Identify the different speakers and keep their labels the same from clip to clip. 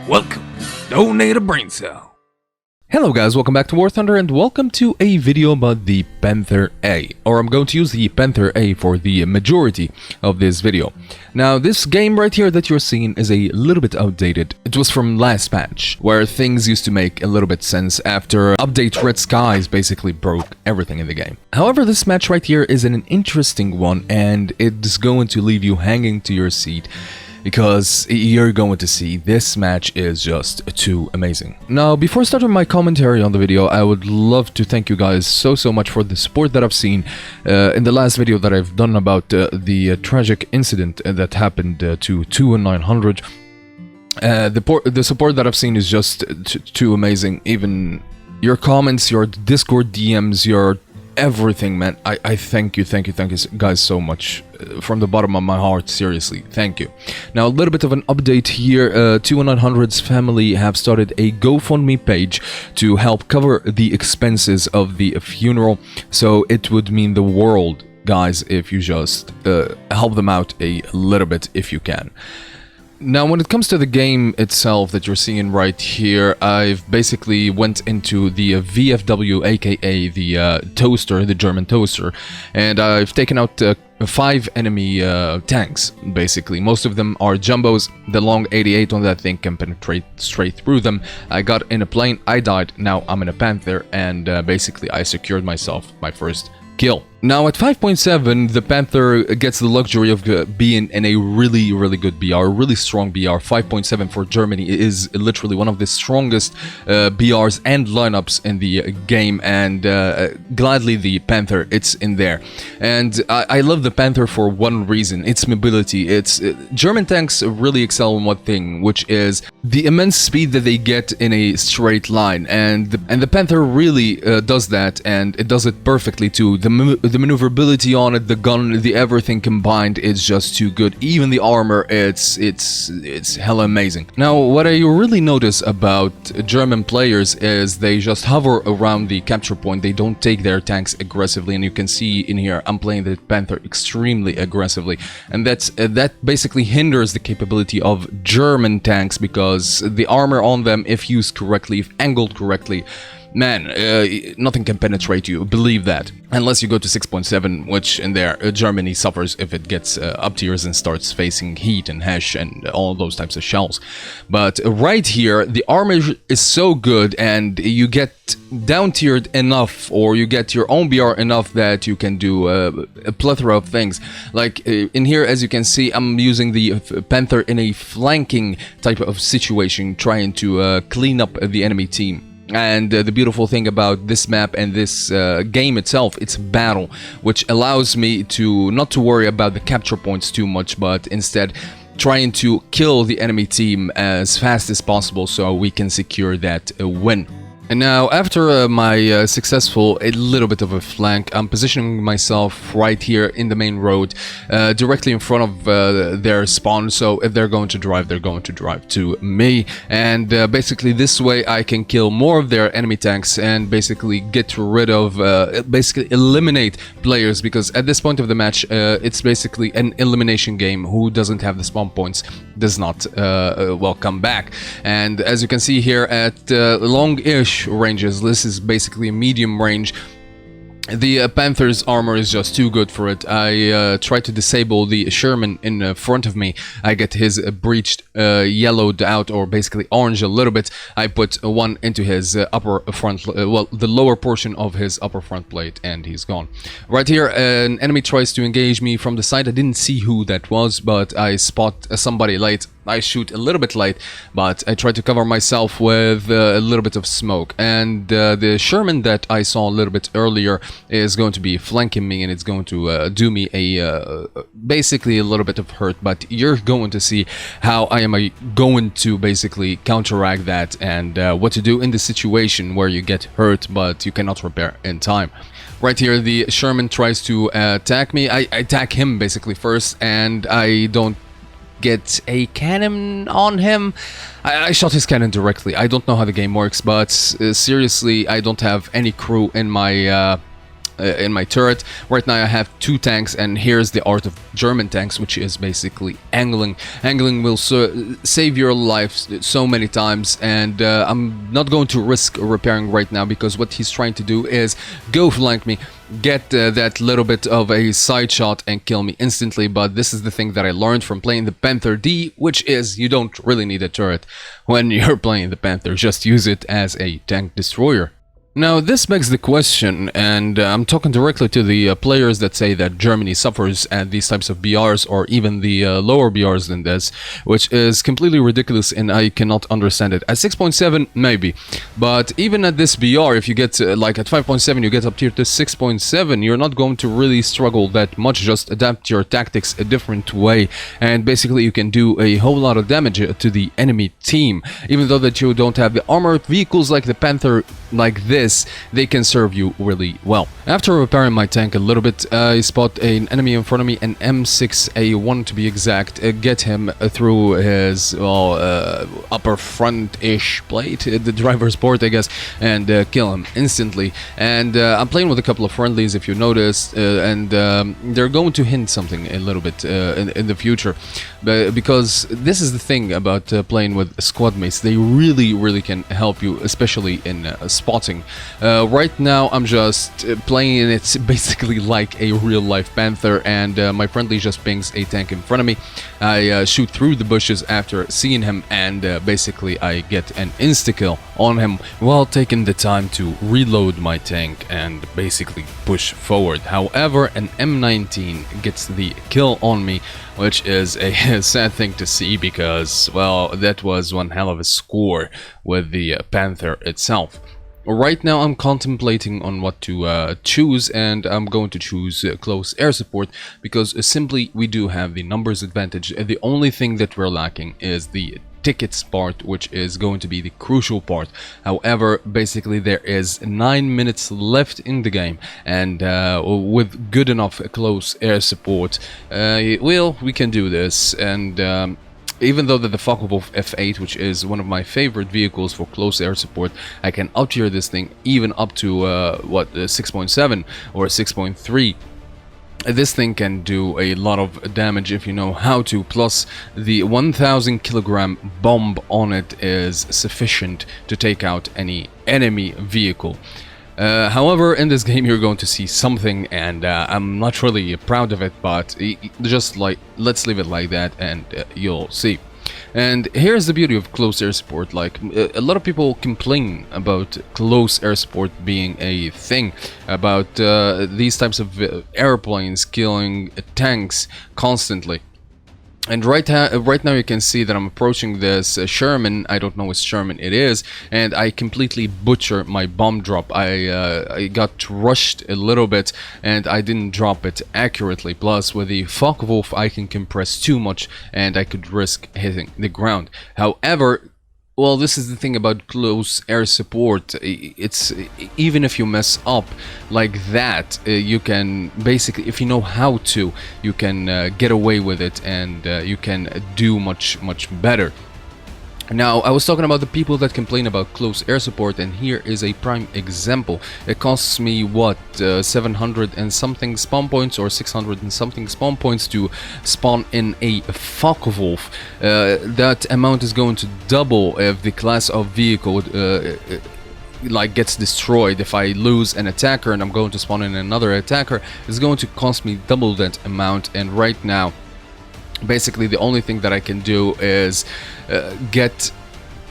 Speaker 1: Welcome, donate a brain cell.
Speaker 2: Hello guys, welcome back to War Thunder and welcome to a video about the Panther A, or I'm going to use the Panther A for the majority of this video. Now this game right here that you're seeing is a little bit outdated. It was from last patch, where things used to make a little bit sense after update Red Skies basically broke everything in the game. However, this match right here is an interesting one and it's going to leave you hanging to your seat, because you're going to see this match is just too amazing. Now, before starting my commentary on the video, I would love to thank you guys so much for the support that I've seen in the last video that I've done about the tragic incident that happened to 2-900. The support that I've seen is just too amazing. Even your comments, your Discord DMs, your everything, man. I thank you guys so much from the bottom of my heart. Seriously, thank you. Now a little bit of an update here. 2-900's family have started a GoFundMe page to help cover the expenses of the funeral, so it would mean the world, guys, if you just help them out a little bit if you can. Now, when it comes to the game itself that you're seeing right here, I've basically went into the VFW, aka the toaster, the German toaster, and I've taken out 5 enemy tanks, basically. Most of them are jumbos. The long 88 on that thing can penetrate straight through them. I got in a plane, I died, now I'm in a Panther, and basically I secured myself my first kill. Now at 5.7, the Panther gets the luxury of being in a really good BR, really strong BR. 5.7 for Germany is literally one of the strongest BRs and lineups in the game, and gladly the Panther, it's in there. And I love the Panther for one reason: its mobility. It's German tanks really excel in one thing, which is the immense speed that they get in a straight line, and the Panther really does that, and it does it perfectly too. The maneuverability on it, the gun, the everything combined is just too good. Even the armor, it's hella amazing. Now, what I really notice about German players is they just hover around the capture point. They don't take their tanks aggressively, and you can see in here I'm playing the Panther extremely aggressively, and that basically hinders the capability of German tanks, because the armor on them, if used correctly, if angled correctly, man, nothing can penetrate you, believe that. Unless you go to 6.7, which in there, Germany suffers if it gets up tiers and starts facing heat and hash and all those types of shells. But right here, the armor is so good, and you get down-tiered enough, or you get your own BR enough that you can do a plethora of things. Like in here, as you can see, I'm using the Panther in a flanking type of situation, trying to clean up the enemy team. And the beautiful thing about this map and this game itself, it's battle, which allows me to not to worry about the capture points too much, but instead trying to kill the enemy team as fast as possible so we can secure that win. And now, after my successful a little bit of a flank, I'm positioning myself right here in the main road, directly in front of their spawn, so if they're going to drive, they're going to drive to me, and basically this way I can kill more of their enemy tanks and basically get rid of, basically eliminate players, because at this point of the match, it's basically an elimination game. Who doesn't have the spawn points does not, well, come back. And as you can see here at long-ish ranges, this is basically a medium range, the Panther's armor is just too good for it. I try to disable the Sherman in front of me. I get his breached yellowed out, or basically orange a little bit. I put one into his upper front, well, the lower portion of his upper front plate, and he's gone. Right here, an enemy tries to engage me from the side. I didn't see who that was, but I spot somebody late. I shoot a little bit late, but I try to cover myself with a little bit of smoke. And the Sherman that I saw a little bit earlier is going to be flanking me, and it's going to do me a basically a little bit of hurt. But you're going to see how I am going to basically counteract that, and what to do in the situation where you get hurt but you cannot repair in time. Right here, the Sherman tries to attack me. I attack him basically first, and I don't get a cannon on him. I shot his cannon directly. I don't know how the game works, but seriously, I don't have any crew in my in my turret. Right now I have 2 tanks, and here's the art of German tanks, which is basically angling. Angling will save your life so many times, and I'm not going to risk repairing right now, because what he's trying to do is go flank me, get that little bit of a side shot and kill me instantly. But this is the thing that I learned from playing the Panther D, which is you don't really need a turret when you're playing the Panther. Just use it as a tank destroyer. Now, this begs the question, and I'm talking directly to the players that say that Germany suffers at these types of BRs, or even the lower BRs than this, which is completely ridiculous, and I cannot understand it. At 6.7, maybe, but even at this BR, if you get, like at 5.7, you get up here to 6.7, you're not going to really struggle that much. Just adapt your tactics a different way, and basically you can do a whole lot of damage to the enemy team. Even though that you don't have the armored vehicles like the Panther, like this, they can serve you really well. After repairing my tank a little bit, I spot an enemy in front of me, an M6A1 to be exact. Get him through his, well, upper front-ish plate, the driver's port, I guess, and kill him instantly. And I'm playing with a couple of friendlies, if you noticed, and they're going to hint something a little bit in the future, because this is the thing about playing with squad mates. They really can help you, especially in spotting. Right now I'm just playing it basically like a real-life Panther, and my friendly just pings a tank in front of me. I shoot through the bushes after seeing him, and basically I get an insta-kill on him while taking the time to reload my tank and basically push forward. However, an M19 gets the kill on me, which is a sad thing to see, because, well, that was one hell of a score with the Panther itself. Right now I'm contemplating on what to choose, and I'm going to choose close air support, because simply we do have the numbers advantage. The only thing that we're lacking is the tickets part, which is going to be the crucial part. However, basically there is 9 minutes left in the game, and with good enough close air support, well, we can do this. And even though that the Focke-Wulf F8, which is one of my favorite vehicles for close air support, I can up-tier this thing even up to, 6.7 or 6.3. This thing can do a lot of damage if you know how to, plus the 1000 kilogram bomb on it is sufficient to take out any enemy vehicle. However, in this game you're going to see something, and I'm not really proud of it, but just like, let's leave it like that, and you'll see. And here's the beauty of close air support. Like, a lot of people complain about close air support being a thing, about these types of airplanes killing tanks constantly. And right now you can see that I'm approaching this Sherman. I don't know which Sherman it is, and I completely butcher my bomb drop. I got rushed a little bit, and I didn't drop it accurately. Plus, with the Focke-Wulf, I can compress too much, and I could risk hitting the ground. However, well, this is the thing about close air support. It's, even if you mess up like that, you can basically, if you know how to, you can get away with it, and you can do much better. Now, I was talking about the people that complain about close air support, and here is a prime example. It costs me, what, 700 and something spawn points, or 600 and something spawn points to spawn in a Focke-Wulf. That amount is going to double if the class of vehicle like gets destroyed. If I lose an attacker and I'm going to spawn in another attacker, it's going to cost me double that amount. And right now, basically the only thing that I can do is get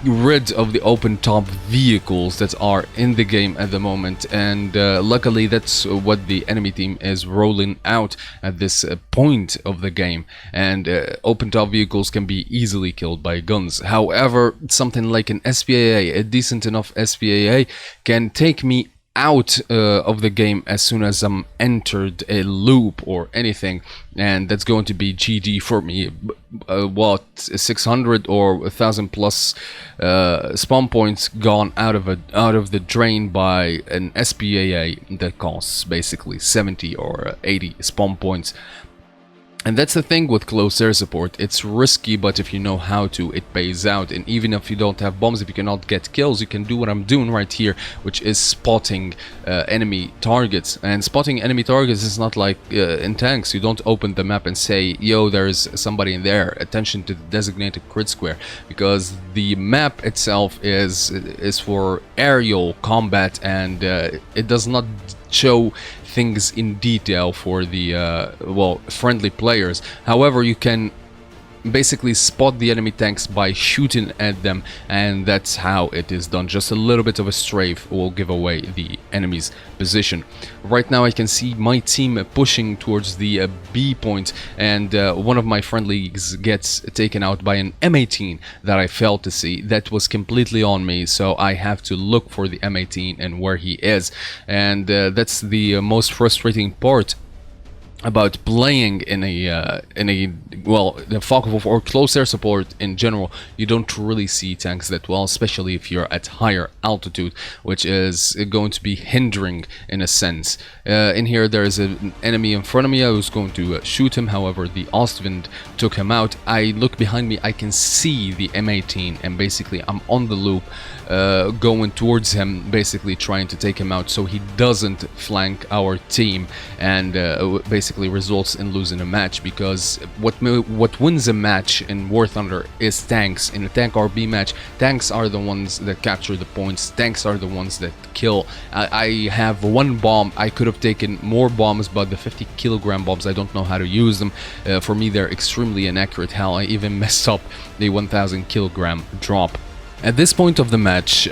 Speaker 2: rid of the open top vehicles that are in the game at the moment, and luckily that's what the enemy team is rolling out at this point of the game, and open top vehicles can be easily killed by guns. However, something like an SPAA, a decent enough SPAA, can take me out of the game as soon as I'm entered a loop or anything, and that's going to be GG for me. What, 600 or 1000 plus spawn points gone out of the drain by an SPAA that costs basically 70 or 80 spawn points. And that's the thing with close air support. It's risky, but if you know how to, it pays out. And even if you don't have bombs, if you cannot get kills, you can do what I'm doing right here, which is spotting enemy targets. And spotting enemy targets is not like in tanks. You don't open the map and say, yo, there's somebody in there, attention to the designated grid square, because the map itself is for aerial combat, and it does not show things in detail for the well, friendly players. However, you can basically spot the enemy tanks by shooting at them, and that's how it is done. Just a little bit of a strafe will give away the enemy's position. Right now I can see my team pushing towards the B point, and one of my friendlies gets taken out by an M18 that I failed to see. That was completely on me, so I have to look for the M18 and where he is, and that's the most frustrating part about playing in a well, the focus or close air support in general. You don't really see tanks that well, especially if you're at higher altitude, which is going to be hindering in a sense. In here there is an enemy in front of me. I was going to shoot him, however the Ostwind took him out. I look behind me, I can see the M18, and basically I'm on the loop going towards him, basically trying to take him out so he doesn't flank our team, and basically results in losing a match. Because what wins a match in War Thunder is tanks. In a tank RB match, tanks are the ones that capture the points, tanks are the ones that kill. I have one bomb. I could have taken more bombs, but the 50-kilogram bombs, I don't know how to use them. For me they're extremely inaccurate. Hell, I even messed up the 1000-kilogram drop. At this point of the match,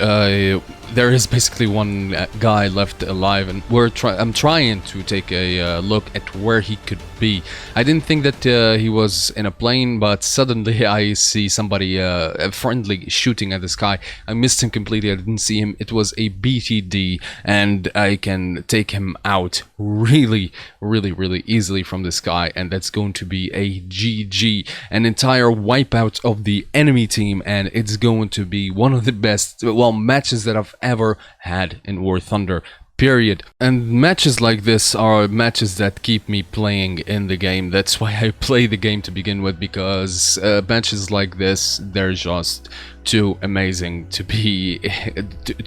Speaker 2: there is basically one guy left alive, and I'm trying to take a look at where he could be. I didn't think that he was in a plane, but suddenly I see somebody friendly shooting at the sky. I missed him completely. I didn't see him. It was a BTD, and I can take him out really easily from the sky, and that's going to be a GG, an entire wipeout of the enemy team, and it's going to be one of the best, well, matches that I've ever had in War Thunder, period. And matches like this are matches that keep me playing in the game. That's why I play the game to begin with, because matches like this, they're just too amazing to be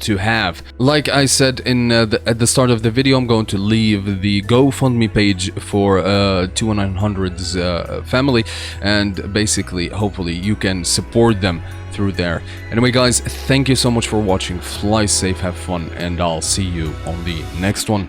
Speaker 2: to have. Like I said at the start of the video, I'm going to leave the GoFundMe page for 21900's family, and basically hopefully you can support them through there. Anyway guys, thank you so much for watching. Fly safe, have fun, and I'll see you on the next one.